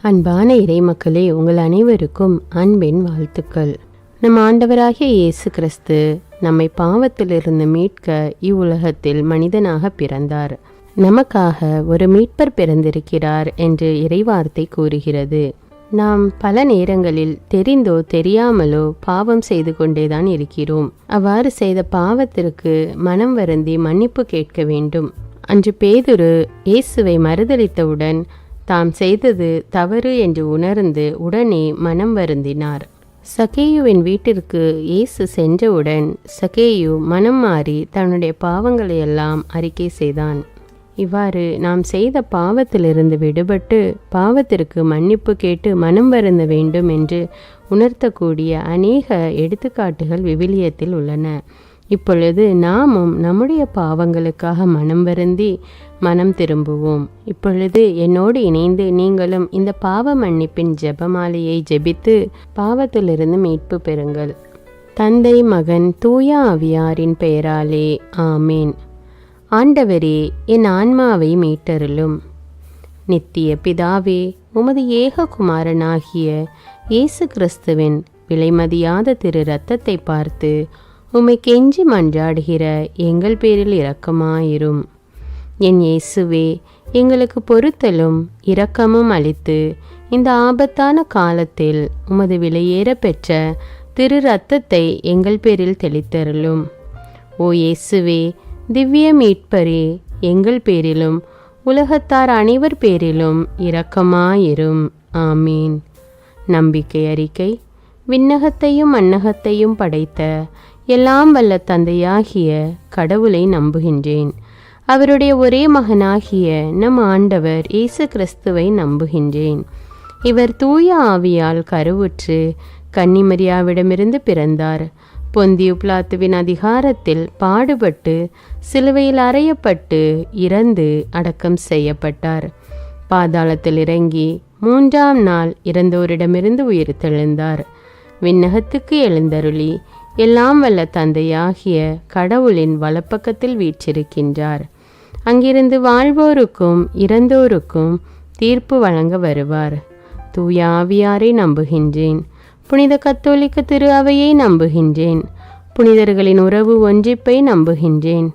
அன்பான இறைமக்களே, உங்கள் அனைவருக்கும் அன்பின் வாழ்த்துக்கள். நம் ஆண்டவராகிய இயேசு கிறிஸ்து நம்மை பாவத்திலிருந்து மீட்க இவ்வுலகத்தில் மனிதனாக பிறந்தார். நமக்காக ஒரு மீட்பர் பிறந்திருக்கிறார் என்று இறைவார்த்தை கூறுகிறது. நாம் பல நேரங்களில் தெரிந்தோ தெரியாமலோ பாவம் செய்து கொண்டேதான் இருக்கிறோம். அவ்வாறு செய்த பாவத்திற்கு மனம் வருந்தி மன்னிப்பு கேட்க வேண்டும். அன்று பேதுரு இயேசுவை மறுதலித்தவுடன் தாம் செய்தது தவறு என்று உணர்ந்து உடனே மனம் வருந்தினார். சகேயுவின் வீட்டிற்கு இயேசு சென்றவுடன் சகேயு மனம் மாறி தன்னுடைய பாவங்களையெல்லாம் அறிக்கை செய்தான். இவ்வாறு நாம் செய்த பாவத்திலிருந்து விடுபட்டு பாவத்திற்கு மன்னிப்பு கேட்டு மனம் வருந்த வேண்டும் என்று உணர்த்தக்கூடிய அநேக எடுத்துக்காட்டுகள் விவிலியத்தில் உள்ளன. இப்பொழுது நாமும் நம்முடைய பாவங்களுக்காக மனம் வருந்தி மனம் திரும்புவோம். இப்பொழுது என்னோடு இணைந்து நீங்களும் இந்த பாவ மன்னிப்பின் ஜெபமாலையை ஜெபித்து பாவத்திலிருந்து மீட்பு பெறுங்கள். தந்தை, மகன், தூய ஆவியாரின் பெயராலே ஆமேன். ஆண்டவரே, என் ஆன்மாவை மீட்டருளும். நித்திய பிதாவே, உமது ஏக குமாரனாகிய இயேசு கிறிஸ்துவின் விலைமதியாத திரு இரத்தத்தை பார்த்து உம்மை கெஞ்சி மன்றாடுகிற எங்கள் பேரில் இரக்கமாயிரும். என் இயேசுவே, எங்களுக்கு பொறுத்தலும் இரக்கமும் அளித்து இந்த ஆபத்தான காலத்தில் உமது விலையேற பெற்ற திரு இரத்தத்தை எங்கள் பேரில் தெளித்தருளும். ஓ இயேசுவே, திவ்ய மீட்பரே, எங்கள் பேரிலும் உலகத்தார் அனைவர் பேரிலும் இரக்கமாயிரும். ஆமீன். நம்பிக்கை அறிக்கை. விண்ணகத்தையும் மண்ணகத்தையும் படைத்த எல்லாம் வல்ல தந்தையாகிய கடவுளை நம்புகின்றேன். அவருடைய ஒரே மகனாகிய நம் ஆண்டவர் இயேசு கிறிஸ்துவை நம்புகின்றேன். இவர் தூய ஆவியால் கருவுற்று கன்னிமரியாவிடமிருந்து பிறந்தார். பொந்தியு பிலாத்துவின் அதிகாரத்தில் பாடுபட்டு சிலுவையில் அறையப்பட்டு இறந்து அடக்கம் செய்யப்பட்டார். பாதாளத்தில் இறங்கி 3ஆம் நாள் இறந்தோரிடமிருந்து உயிர் தெழுந்தார். விண்ணகத்துக்கு எழுந்தருளி எல்லாம் வல்ல தந்தையாகிய கடவுளின் வலப்பக்கத்தில் வீற்றிருக்கின்றார். அங்கிருந்து வாழ்வோருக்கும் இறந்தோருக்கும் தீர்ப்பு வழங்க வருவார். தூய ஆவியாரை நம்புகின்றேன். புனித கத்தோலிக்க திரு அவையை நம்புகின்றேன். புனிதர்களின் உறவு ஒன்றிப்பை நம்புகின்றேன்.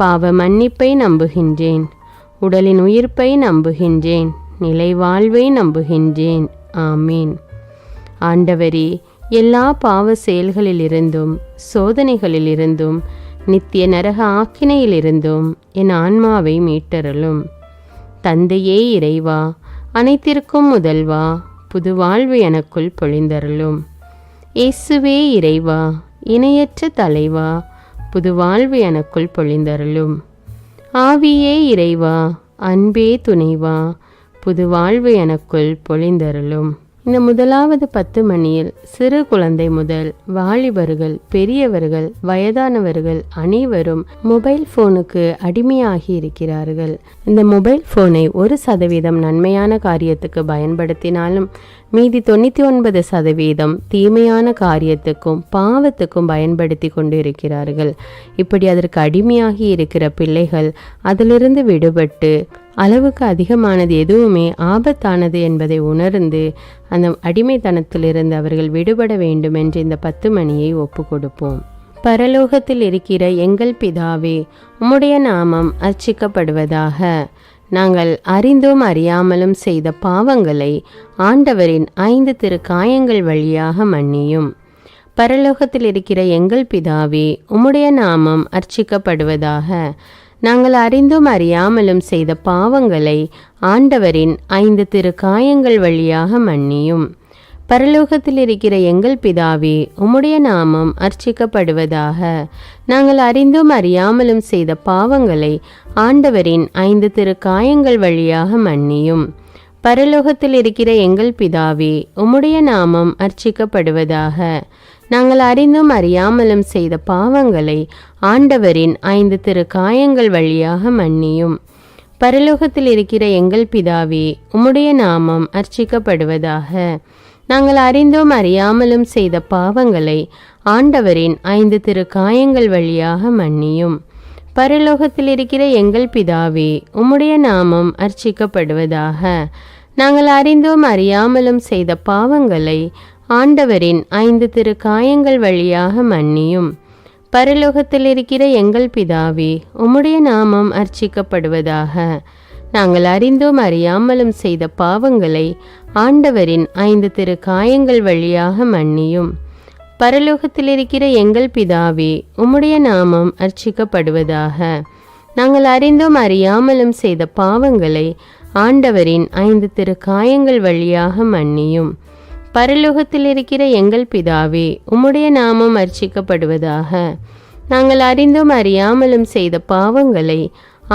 பாவ மன்னிப்பை நம்புகின்றேன். உடலின் உயிர்ப்பை நம்புகின்றேன். நிலை வாழ்வை நம்புகின்றேன். ஆமீன். ஆண்டவரே, எல்லா பாவ செயல்களிலிருந்தும் சோதனைகளிலிருந்தும் நித்திய நரக ஆக்கினையிலிருந்தும் என் ஆன்மாவை மீட்டருளும். தந்தையே இறைவா, அனைத்திற்கும் முதல்வா, புது வாழ்வு எனக்குள் பொழிந்தருளும். இயேசுவே இறைவா, இணையற்ற தலைவா, புது வாழ்வு எனக்குள் பொழிந்தருளும். ஆவியே இறைவா, அன்பே துணைவா, புது வாழ்வு எனக்குள் பொழிந்தருளும். இந்த முதலாவது 10 மணியில் சிறு குழந்தை முதல் வாலிபர்கள், பெரியவர்கள், வயதானவர்கள் அனைவரும் மொபைல் போனுக்கு அடிமையாகி இருக்கிறார்கள். இந்த மொபைல் போனை 1% நன்மையான காரியத்துக்கு பயன்படுத்தினாலும் மீதி 99% தீமையான காரியத்துக்கும் பாவத்துக்கும் பயன்படுத்தி கொண்டு இருக்கிறார்கள். இப்படி அதற்கு அடிமையாகி இருக்கிற பிள்ளைகள் அதிலிருந்து விடுபட்டு அளவுக்கு அதிகமானது எதுவுமே ஆபத்தானது என்பதை உணர்ந்து அந்த அடிமைத்தனத்திலிருந்து அவர்கள் விடுபட வேண்டும் என்று இந்த 10 மணியை ஒப்பு கொடுப்போம். பரலோகத்தில் இருக்கிற எங்கள் பிதாவே, உம்முடைய நாமம் அர்ச்சிக்கப்படுவதாக. நாங்கள் அறிந்தும் அறியாமலும் செய்த பாவங்களை ஆண்டவரின் 5 திருக்காயங்கள் வழியாக மன்னியும். பரலோகத்தில் இருக்கிற எங்கள் பிதாவே, உம்முடைய நாமம் அர்ச்சிக்கப்படுவதாக. நாங்கள் அறிந்தும் அறியாமலும் செய்த பாவங்களை ஆண்டவரின் 5 திருக்காயங்கள் வழியாக மன்னியும். பரலோகத்தில் இருக்கிற எங்கள் பிதாவே, உம்முடைய நாமம் அர்ச்சிக்கப்படுவதாக. நாங்கள் அறிந்தும் அறியாமலும் செய்த பாவங்களை ஆண்டவரின் 5 திருக்காயங்கள் வழியாக மன்னியும். பரலோகத்தில் இருக்கிற எங்கள் பிதாவே, உம்முடைய நாமம் அர்ச்சிக்கப்படுவதாக. நாங்கள் அறிந்தும் அறியாமலும் செய்த பாவங்களை ஆண்டவரின் 5 திருக்காயங்கள் வழியாக மன்னியும். பரலோகத்தில் இருக்கிற எங்கள் பிதாவே, உம்முடைய நாமம் அர்ச்சிக்கப்படுவதாக. நாங்கள் அறிந்தும் அறியாமலும் செய்த பாவங்களை ஆண்டவரின் 5 திருக்காயங்கள் வழியாக மன்னியும். பரலோகத்தில் இருக்கிற எங்கள் பிதாவே, உம்முடைய நாமம் அர்ச்சிக்கப்படுவதாக. நாங்கள் அறிந்தும் அறியாமலும் செய்த பாவங்களை ஆண்டவரின் 5 திருக்காயங்கள் வழியாக மன்னியும். பரலோகத்தில் இருக்கிற எங்கள் பிதாவே, உம்முடைய நாமம் அர்ச்சிக்கப்படுவதாக. நாங்கள் அறிந்தும் அறியாமலும் செய்த பாவங்களை ஆண்டவரின் 5 திருக்காயங்கள் வழியாக மன்னியும். பரலோகத்தில் இருக்கிற எங்கள் பிதாவே, உம்முடைய நாமம் அர்ச்சிக்கப்படுவதாக. நாங்கள் அறிந்தும் அறியாமலும் செய்த பாவங்களை ஆண்டவரின் 5 திருக்காயங்கள் வழியாக மன்னியும். பரலோகத்தில் இருக்கிற எங்கள் பிதாவே, உம்முடைய நாமம் அர்ச்சிக்கப்படுவதாக. நாங்கள் அறிந்தும் அறியாமலும் செய்த பாவங்களை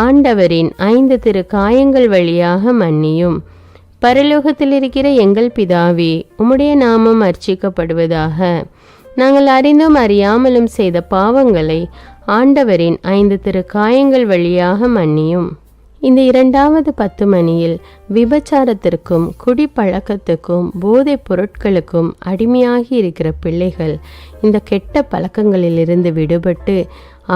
ஆண்டவரின் 5 திருக்காயங்கள் வழியாக மன்னியும். பரலோகத்தில் இருக்கிற எங்கள் பிதாவே, உம்முடைய நாமம் அர்ச்சிக்கப்படுவதாக. நாங்கள் அறிந்தும் அறியாமலும் செய்த பாவங்களை ஆண்டவரின் 5 திருக்காயங்கள் வழியாக மன்னியும். இந்த 2வது 10 மணியில் விபச்சாரத்திற்கும் குடிப்பழக்கத்துக்கும் போதைப் பொருட்களுக்கும் அடிமையாகி இருக்கிற பிள்ளைகள் இந்த கெட்ட பழக்கங்களிலிருந்து விடுபட்டு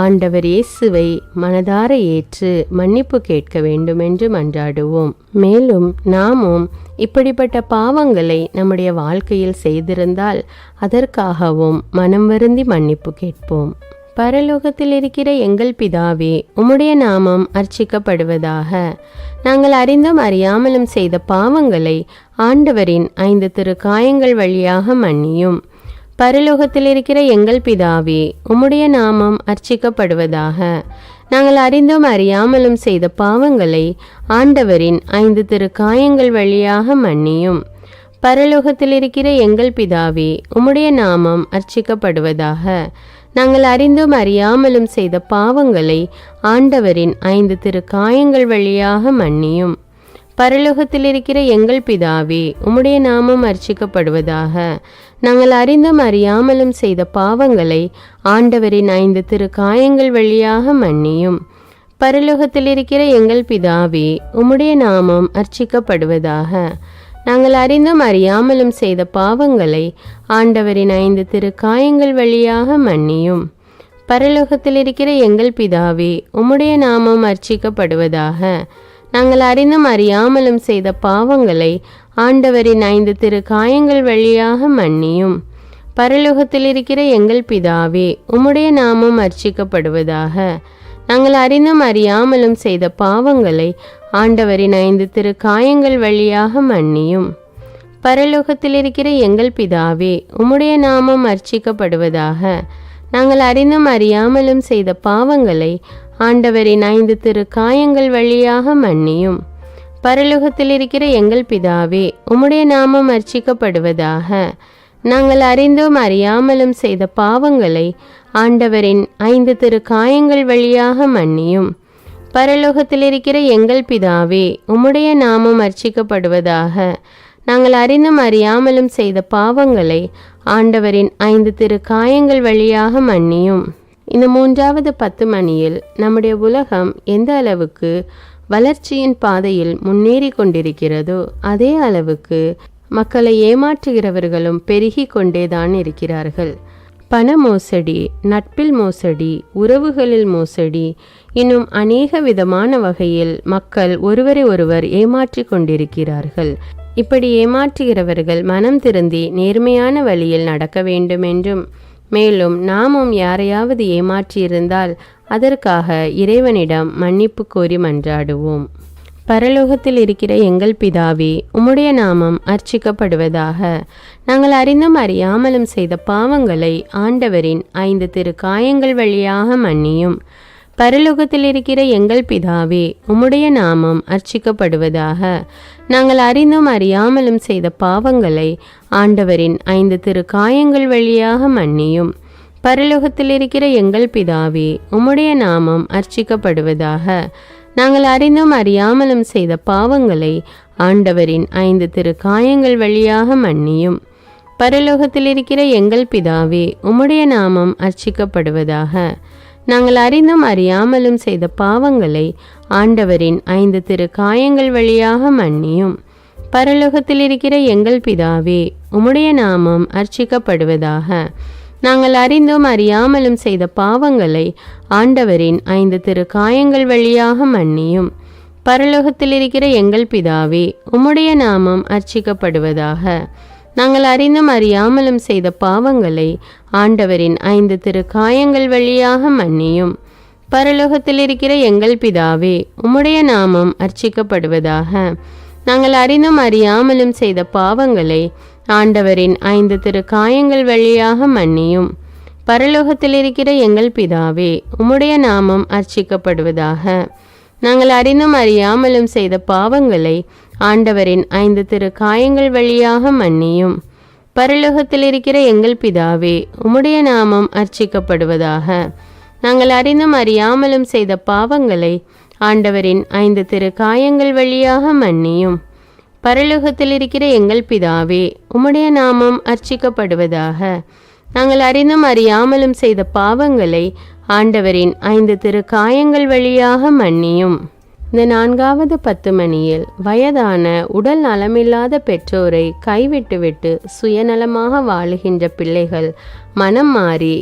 ஆண்டவர் இயேசுவை மனதார ஏற்று மன்னிப்பு கேட்க வேண்டும் என்று மன்றாடுவோம். மேலும் நாமும் இப்படிப்பட்ட பாவங்களை நம்முடைய வாழ்க்கையில் செய்திருந்தால் அதற்காகவும் மனம் வருந்தி மன்னிப்பு கேட்போம். பரலோகத்தில் இருக்கிற எங்கள் பிதாவே, உம்முடைய நாமம் அர்ச்சிக்கப்படுவதாக. நாங்கள் அறிந்தும் அறியாமலும் செய்த பாவங்களை ஆண்டவரின் 5 திருக்காயங்கள் வழியாக மன்னியும். பரலோகத்தில் இருக்கிற எங்கள் பிதாவே, உம்முடைய நாமம் அர்ச்சிக்கப்படுவதாக. நாங்கள் அறிந்தும் அறியாமலும் செய்த பாவங்களை ஆண்டவரின் 5 திருக்காயங்கள் வழியாக மன்னியும். பரலோகத்தில் இருக்கிற எங்கள் பிதாவே, உம்முடைய நாமம் அர்ச்சிக்கப்படுவதாக. நாங்கள் அறிந்தும் அறியாமலும் செய்த பாவங்களை ஆண்டவரின் 5 திருக்காயங்கள் வழியாக மன்னியும். பரலோகத்தில் இருக்கிற எங்கள் பிதாவே, உம்முடைய நாமம் அர்ச்சிக்கப்படுவதாக. நாங்கள் அறிந்தும் அறியாமலும் செய்த பாவங்களை ஆண்டவரின் 5 திருக்காயங்கள் வழியாக மன்னியும். பரலோகத்தில் இருக்கிற எங்கள் பிதாவே, உம்முடைய நாமம் அர்ச்சிக்கப்படுவதாக. நாங்கள் அறிந்தும் அறியாமலும் செய்த பாவங்களை ஆண்டவரின் 5 திருக்காயங்கள் வழியாக மன்னியும். பரலோகத்தில் இருக்கிற எங்கள் பிதாவே, உம்முடைய நாமம் அர்ச்சிக்கப்படுவதாக. நாங்கள் அறிந்தும் அறியாமலும் செய்த பாவங்களை ஆண்டவரின் 5 திருக்காயங்கள் வழியாக மன்னியும். பரலோகத்தில் இருக்கிற எங்கள் பிதாவே, உம்முடைய நாமம் அர்ச்சிக்கப்படுவதாக. நாங்கள் அறிந்தும் அறியாமலும் செய்த பாவங்களை ஆண்டவரின் 5 திருக்காயங்கள் வழியாக மன்னியும். பரலோகத்தில் இருக்கிற எங்கள் பிதாவே, உம்முடைய நாமம் அர்ச்சிக்கப்படுவதாக. நாங்கள் அறிந்தும் அறியாமலும் செய்த பாவங்களை ஆண்டவரின் 5 திருக்காயங்கள் வழியாக மன்னியும். பரலோகத்தில் இருக்கிற எங்கள் பிதாவே, உம்முடைய நாமம் அர்ச்சிக்கப்படுவதாக. நாங்கள் அறிந்தும் அறியாமலும் செய்த பாவங்களை ஆண்டவரின் 5 திருக்காயங்கள் வழியாக மன்னியும். பரலோகத்தில் இருக்கிற எங்கள் பிதாவே, உம்முடைய நாமம் அர்ச்சிக்கப்படுவதாக. நாங்கள் அறிந்தும் அறியாமலும் செய்த பாவங்களை ஆண்டவரின் 5 திருக்காயங்கள் வழியாக மன்னியும். இந்த 3வது 10 மணியில் நம்முடைய உலகம் எந்த அளவுக்கு வளர்ச்சியின் பாதையில் முன்னேறி கொண்டிருக்கிறதோ அதே அளவுக்கு மக்களை ஏமாற்றுகிறவர்களும் பெருகி கொண்டேதான் இருக்கிறார்கள். பண மோசடி, நட்பில் மோசடி, உறவுகளில் மோசடி, இன்னும் அநேக விதமான வகையில் மக்கள் ஒருவரை ஒருவர் ஏமாற்றி கொண்டிருக்கிறார்கள். இப்படி ஏமாற்றுகிறவர்கள் மனம் திருந்தி நேர்மையான வழியில் நடக்க வேண்டும் என்றும், மேலும் நாமும் யாரையாவது ஏமாற்றியிருந்தால் அதற்காக இறைவனிடம் மன்னிப்பு கோரி மன்றாடுவோம். பரலோகத்தில் இருக்கிற எங்கள் பிதாவே, உம்முடைய நாமம் அர்ச்சிக்கப்படுவதாக. நாங்கள் அறிந்தும் அறியாமலும் செய்த பாவங்களை ஆண்டவரின் 5 திருக்காயங்கள் வழியாக மன்னியும். பரலோகத்தில் இருக்கிற எங்கள் பிதாவே, உம்முடைய நாமம் அர்ச்சிக்கப்படுவதாக. நாங்கள் அறிந்தும் அறியாமலும் செய்த பாவங்களை ஆண்டவரின் 5 திருக்காயங்கள் வழியாக மன்னியும். பரலோகத்தில் இருக்கிற எங்கள் பிதாவே, உம்முடைய நாமம் அர்ச்சிக்கப்படுவதாக. நாங்கள் அறிந்தும் அறியாமலும் செய்த பாவங்களை ஆண்டவரின் 5 திருக்காயங்கள் வழியாக மன்னியும். பரலோகத்தில் இருக்கிற எங்கள் பிதாவே, உம்முடைய நாமம் அர்ச்சிக்கப்படுவதாக. நாங்கள் அறிந்தும் அறியாமலும் செய்த பாவங்களை ஆண்டவரின் 5 திருக்காயங்கள் வழியாக மன்னியும். பரலோகத்தில் இருக்கிற எங்கள் பிதாவே, உம்முடைய நாமம் அர்ச்சிக்கப்படுவதாக. நாங்கள் அறிந்தும் அறியாமலும் செய்த பாவங்களை ஆண்டவரின் 5 திருக்காயங்கள் வழியாக மன்னியும். பரலோகத்தில் இருக்கிற எங்கள் பிதாவே, உம்முடைய நாமம் அர்ச்சிக்கப்படுவதாக. நாங்கள் அறிந்தும் அறியாமலும் செய்த பாவங்களை ஆண்டவரின் 5 திருக்காயங்கள் வழியாக மன்னியும். பரலோகத்தில் இருக்கிற எங்கள் பிதாவே, உம்முடைய நாமம் அர்ச்சிக்கப்படுவதாக. நாங்கள் அறிந்தும் அறியாமலும் செய்த பாவங்களை ஆண்டவரின் 5 திருக்காயங்கள் வழியாக மன்னியும். பரலோகத்தில் இருக்கிற எங்கள் பிதாவே, உம்முடைய நாமம் அர்ச்சிக்கப்படுவதாக. நாங்கள் அறிந்தும் அறியாமலும் செய்த பாவங்களை ஆண்டவரின் 5 திருக்காயங்கள் வழியாக மன்னியும். பரலோகத்தில் இருக்கிற எங்கள் பிதாவே, உம்முடைய நாமம் அர்ச்சிக்கப்படுவதாக. நாங்கள் அறிந்தும் அறியாமலும் செய்த பாவங்களை ஆண்டவரின் 5 திருக்காயங்கள் வழியாக மன்னியும். பரலோகத்தில் இருக்கிற எங்கள் பிதாவே, உம்முடைய நாமம் அர்ச்சிக்கப்படுவதாக. நாங்கள் அறிந்தும் அறியாமலும் செய்த பாவங்களை ஆண்டவரின் 5 திருக்காயங்கள் வழியாக மன்னியும். இந்த 4வது 10 மணியில் வயதான உடல் நலமில்லாத பெற்றோரை கைவிட்டுவிட்டு சுயநலமாக வாழுகின்ற பிள்ளைகள் மனம் மாறி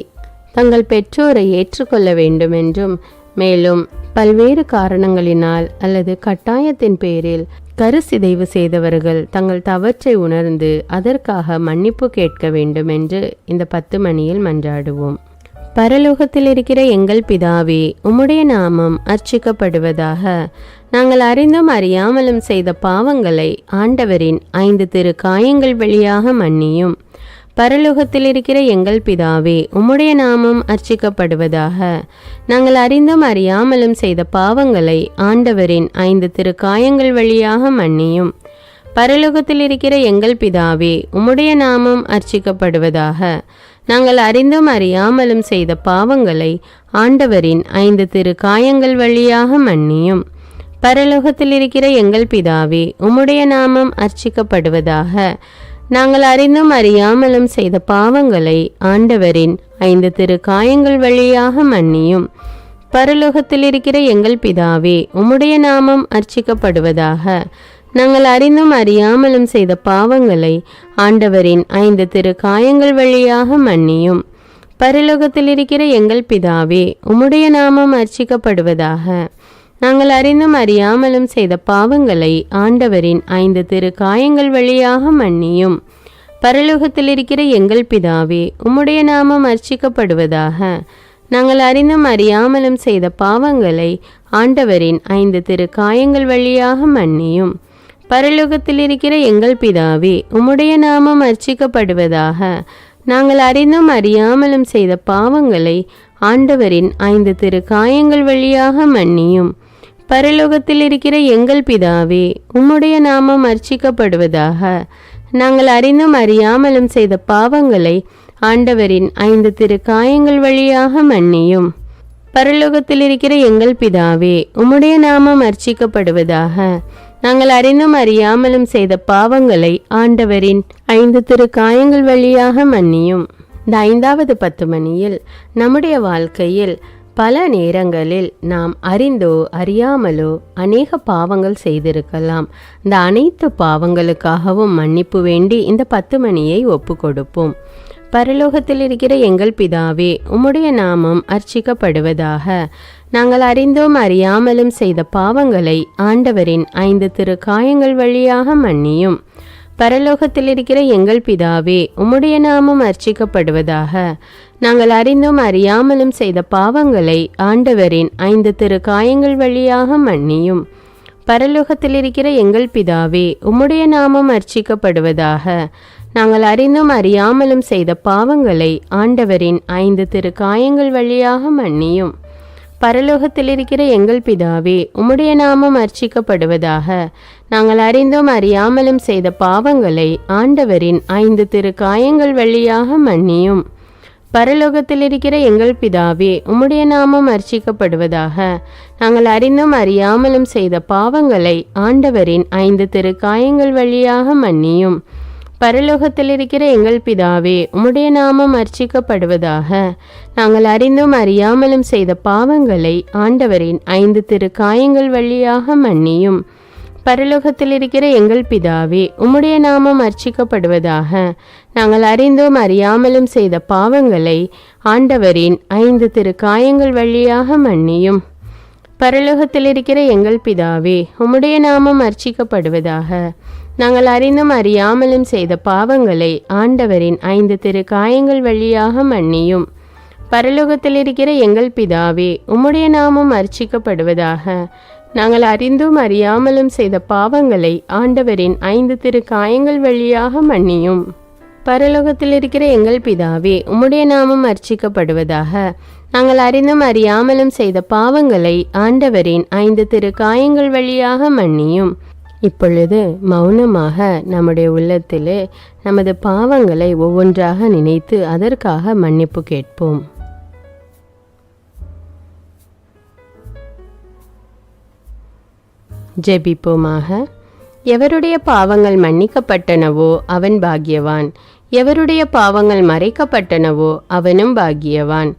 தங்கள் பெற்றோரை ஏற்றுக்கொள்ள வேண்டும் என்றும், மேலும் பல்வேறு காரணங்களினால் அல்லது கட்டாயத்தின் பேரில் கருசிதைவு செய்தவர்கள் தங்கள் தவற்றை உணர்ந்து அதற்காக மன்னிப்பு கேட்க வேண்டும் என்று இந்த 10 மணியில் மன்றாடுவோம். பரலோகத்தில் இருக்கிற எங்கள் பிதாவே, உம்முடைய நாமம் அர்ச்சிக்கப்படுவதாக. நாங்கள் அறிந்தும் அறியாமலும் செய்த பாவங்களை ஆண்டவரின் 5 திருக்காயங்கள் வழியாக மன்னியும். பரலோகத்தில் இருக்கிற எங்கள் பிதாவே, உம்முடைய நாமம் அர்ச்சிக்கப்படுவதாக. நாங்கள் அறிந்தும் அறியாமலும் செய்த பாவங்களை ஆண்டவரின் 5 திருக்காயங்கள் வழியாக மன்னியும். பரலோகத்தில் இருக்கிற எங்கள் பிதாவே, உம்முடைய நாமம் அர்ச்சிக்கப்படுவதாக. நாங்கள் அறிந்தும் அறியாமலும் செய்த பாவங்களை ஆண்டவரின் 5 திருக்காயங்கள் வழியாக மன்னியும். பரலோகத்தில் இருக்கிற எங்கள் பிதாவே, உம்முடைய நாமம் அர்ச்சிக்கப்படுவதாக. நாங்கள் அறிந்தும் அறியாமலும் செய்த பாவங்களை ஆண்டவரின் 5 திருக்காயங்கள் வழியாக மன்னியும். பரலோகத்தில் இருக்கிற எங்கள் பிதாவே, உம்முடைய நாமம் அர்ச்சிக்கப்படுவதாக. நாங்கள் அறிந்தும் அறியாமலும் செய்த பாவங்களை ஆண்டவரின் 5 திருக்காயங்கள் வழியாக மன்னியும். பரலோகத்தில் இருக்கிற எங்கள் பிதாவே, உம்முடைய நாமம் அர்ச்சிக்கப்படுவதாக. நாங்கள் அறிந்தும் அறியாமலும் செய்த பாவங்களை ஆண்டவரின் 5 திருக்காயங்கள் வழியாக மன்னியும். பரலோகத்தில் இருக்கிற எங்கள் பிதாவே, உம்முடைய நாமம் அர்ச்சிக்கப்படுவதாக. நாங்கள் அறிந்தும் அறியாமலும் செய்த பாவங்களை ஆண்டவரின் 5 திருக்காயங்கள் வழியாக மன்னியும். பரலோகத்தில் இருக்கிற எங்கள் பிதாவே, உம்முடைய நாமம் அர்ச்சிக்கப்படுவதாக. நாங்கள் அறிந்தும் அறியாமலும் செய்த பாவங்களை ஆண்டவரின் 5 திருக்காயங்கள் வழியாக மன்னியும். பரலோகத்தில் இருக்கிற எங்கள் பிதாவே, உம்முடைய நாமம் அர்ச்சிக்கப்படுவதாக. நாங்கள் அறிந்தும் அறியாமலும் செய்த பாவங்களை ஆண்டவரின் 5 திருக்காயங்கள் வழியாக மன்னியும். பரலோகத்தில் இருக்கிற எங்கள் பிதாவே, உம்முடைய நாமம் அர்ச்சிக்கப்படுவதாக. நாங்கள் அறிந்தும் அறியாமலும் செய்த பாவங்களை ஆண்டவரின் 5 திருக்காயங்கள் வழியாக மன்னியும். இந்த 5வது 10 மணியில் நம்முடைய வாழ்க்கையில் பல நேரங்களில் நாம் அறிந்தோ அறியாமலோ அநேக பாவங்கள் செய்திருக்கலாம். இந்த அனைத்து பாவங்களுக்காகவும் மன்னிப்பு வேண்டி இந்த 10 மணியை ஒப்பு கொடுப்போம். பரலோகத்தில் இருக்கிற எங்கள் பிதாவே, உம்முடைய நாமம் அர்ச்சிக்கப்படுவதாக. நாங்கள் அறிந்தோம் அறியாமலும் செய்த பாவங்களை ஆண்டவரின் 5 திருக்காயங்கள் வழியாக மன்னியும். பரலோகத்தில் இருக்கிற எங்கள் பிதாவே, உம்முடைய நாமம் அர்ச்சிக்கப்படுவதாக. நாங்கள் அறிந்தும் அறியாமலும் செய்த பாவங்களை ஆண்டவரின் 5 திருக்காயங்கள் வழியாக மன்னியும். பரலோகத்தில் இருக்கிற எங்கள் பிதாவே, உம்முடைய நாமம் அர்ச்சிக்கப்படுவதாக. நாங்கள் அறிந்தும் அறியாமலும் செய்த பாவங்களை ஆண்டவரின் 5 திருக்காயங்கள் வழியாக மன்னியும். பரலோகத்தில் இருக்கிற எங்கள் பிதாவே, உம்முடைய நாமம் அர்ச்சிக்கப்படுவதாக. நாங்கள் அறிந்தும் அறியாமலும் செய்த பாவங்களை ஆண்டவரின் 5 திருக்காயங்கள் வழியாக மன்னியும். பரலோகத்தில் இருக்கிற எங்கள் பிதாவே, உம்முடைய நாமம் அர்ச்சிக்கப்படுவதாக. நாங்கள் அறிந்தும் அறியாமலும் செய்த பாவங்களை ஆண்டவரின் 5 திருக்காயங்கள் வழியாக மன்னியும். பரலோகத்தில் இருக்கிற எங்கள் பிதாவே, உம்முடைய நாமம் அர்ச்சிக்கப்படுவதாக. நாங்கள் அறிந்தும் அறியாமலும் செய்த பாவங்களை ஆண்டவரின் 5 திருக்காயங்கள் வழியாக மன்னியும். பரலோகத்தில் இருக்கிற எங்கள் பிதாவே, உம்முடைய நாமம் அர்ச்சிக்கப்படுவதாக. நாங்கள் அறிந்தும் அறியாமலும் செய்த பாவங்களை ஆண்டவரின் 5 திருக்காயங்கள் வழியாக மன்னியும். பரலோகத்தில் இருக்கிற எங்கள் பிதாவே, உம்முடைய நாமம் அர்ச்சிக்கப்படுவதாக. நாங்கள் அறிந்தும் அறியாமலும் செய்த பாவங்களை ஆண்டவரின் 5 திரு காயங்கள் வழியாக மன்னியும். பரலோகத்தில் இருக்கிற எங்கள் பிதாவே, உம்முடைய நாமம் அர்ச்சிக்கப்படுவதாக. நாங்கள் அறிந்தும் அறியாமலும் செய்த பாவங்களை ஆண்டவரின் 5 திரு காயங்கள் வழியாக மன்னியும். பரலோகத்தில் இருக்கிற எங்கள் பிதாவே, உம்முடைய நாமம் அர்ச்சிக்கப்படுவதாக. நாங்கள் அறிந்தும் அறியாமலும் செய்த பாவங்களை ஆண்டவரின் 5 திரு காயங்கள் வழியாக மன்னியும். இப்பொழுது மௌனமாக நம்முடைய உள்ளத்திலே நமது பாவங்களை ஒவ்வொன்றாக நினைத்து அதற்காக மன்னிப்பு கேட்போம். ஜெபிப்போமாக. எவருடைய பாவங்கள் மன்னிக்கப்பட்டனவோ அவன் பாக்கியவான். எவருடைய பாவங்கள் மறைக்கப்பட்டனவோ அவனும் பாக்கியவான்.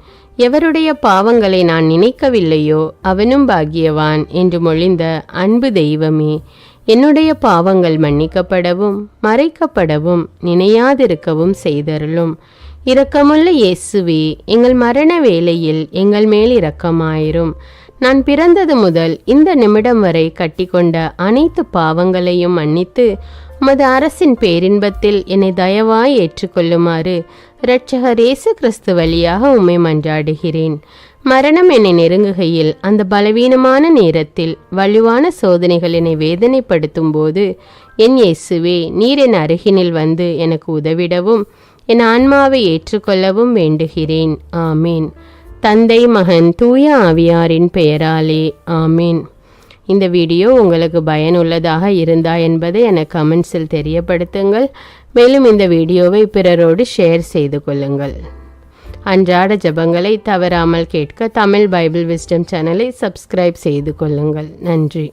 எவருடைய பாவங்களை நான் நினைக்கவில்லையோ அவனும் பாக்கியவான் என்று மொழிந்த அன்பு தெய்வமே, என்னுடைய பாவங்கள் மன்னிக்கப்படவும் மறைக்கப்படவும் நினையாதிருக்கவும் செய்தருளும். இரக்கமுள்ள இயேசுவே, எங்கள் மரண வேளையில் எங்கள் மேல் இரக்கமாயிரும். நான் பிறந்தது முதல் இந்த நிமிடம் வரை கட்டிக்கொண்ட அனைத்து பாவங்களையும் மன்னித்து உமது அரசின் பேரின்பத்தில் என்னை தயவாய் ஏற்றுக்கொள்ளுமாறு இரட்சகர் இயேசு கிறிஸ்து வழியாக உம்மை மன்றாடுகிறேன். மரணம் என்னை நெருங்குகையில் அந்த பலவீனமான நேரத்தில் வலுவான சோதனைகள் என்னை வேதனைப்படுத்தும் போது என் இயேசுவே, நீர் என் அருகினில் வந்து எனக்கு உதவிடவும் என் ஆன்மாவை ஏற்றுக்கொள்ளவும் வேண்டுகிறேன். ஆமீன். தந்தை, மகன், தூய ஆவியாரின் பெயராலே ஆமீன். இந்த வீடியோ உங்களுக்கு பயனுள்ளதாக இருந்தா என்பதை எனக்கு கமெண்ட்ஸில் தெரியப்படுத்துங்கள். மேலும் இந்த வீடியோவை பிறரோடு ஷேர் செய்து கொள்ளுங்கள். அன்றாட ஜெபங்களை தவறாமல் கேட்க தமிழ் பைபிள் விஸ்டம் சேனலை சப்ஸ்கிரைப் செய்து கொள்ளுங்கள். நன்றி.